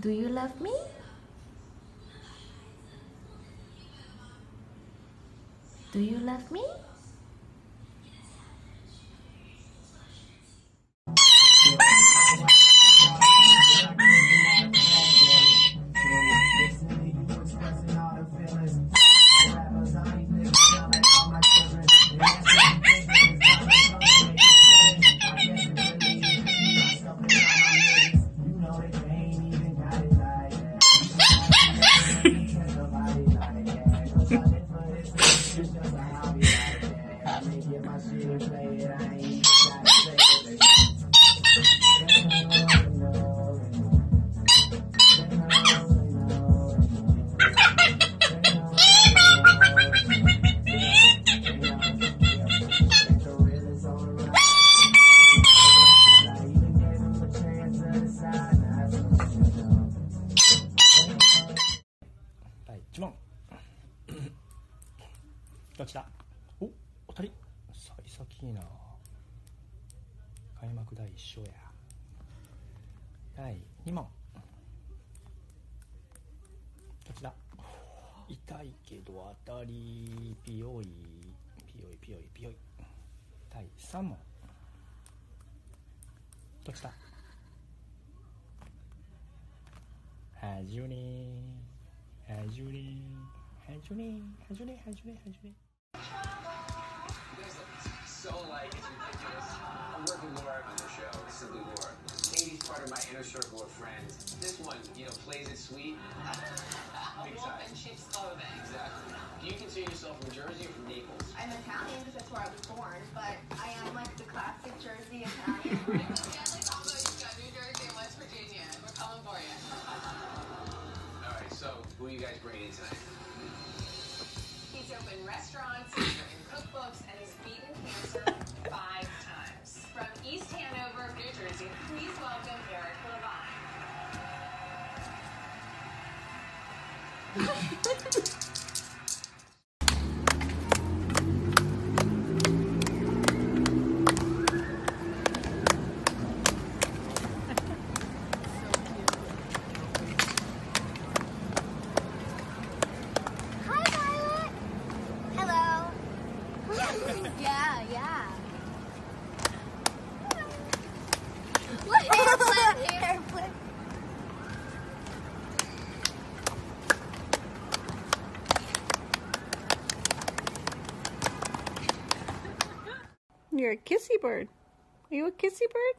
Do you love me? Do you love me?第1問どっちだ。お二人幸先いいな。開幕第1勝や。第2問どっちだ。痛いけど当たり。ピヨイピヨイピヨイピヨイ。第3問どっちだ。はじゅれはじゅれはじゅれはじゅれはじゅれはじゅれ。So like it's ridiculous. I'm working Laura on the show, Simply Laura. Katie's part of my inner circle of friends. This one, plays it sweet. A wolf in sheep's clothing. Exactly. Do you consider yourself from Jersey or from Naples? I'm Italian because that's where I was born, but I am like the classic Jersey Italian. Family combo, you've got New Jersey and West Virginia. We're coming for you. All right, so who are you guys bringing in tonight? He's opened restaurants, he's written cookbooks, and he's beaten cancer 5 times. From East Hanover, New Jersey, please welcome Eric Levine. Hi, Violet. Hello. Yeah. What hair flip? You're a kissy bird. Are you a kissy bird?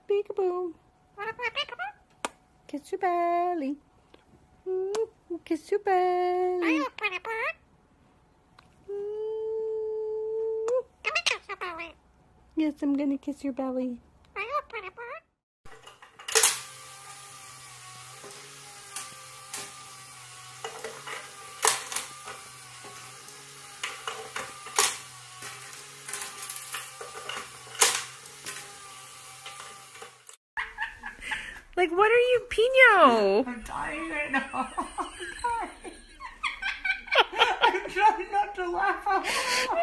Peekaboo. Kiss your belly. Kiss your belly. Yes, I'm gonna kiss your belly. Like, what are you, Pino? I'm dying right now. I'm trying not to laugh out loud.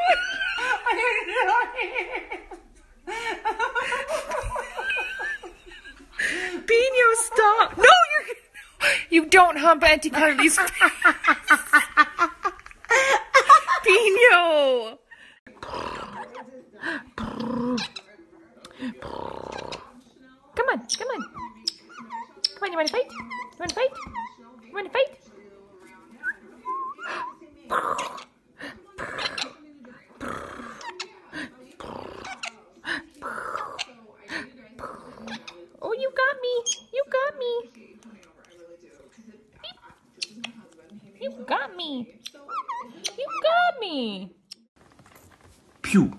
Pino, stop! No, you don't hump Auntie Carly's face. Pino! Come on. Come on, you wanna fight? You wanna fight? You wanna fight? Oh, you got me. You got me. You got me. You got me. Pew.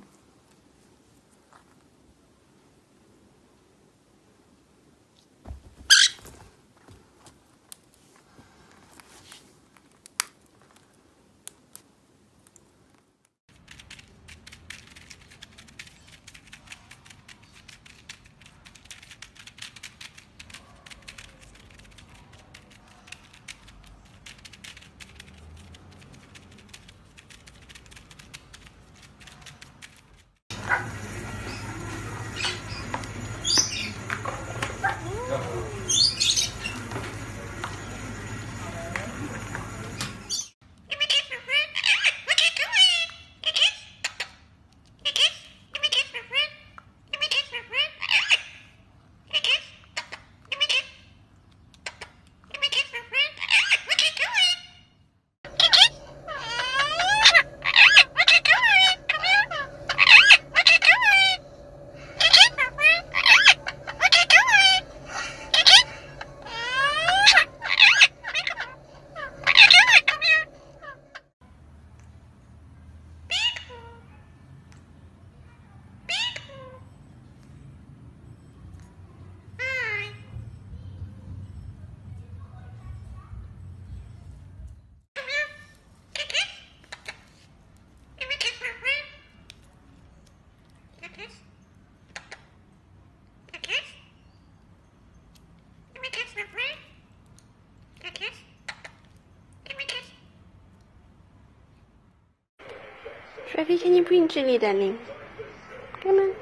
Puffy, can you bring Julie, darling? Come on.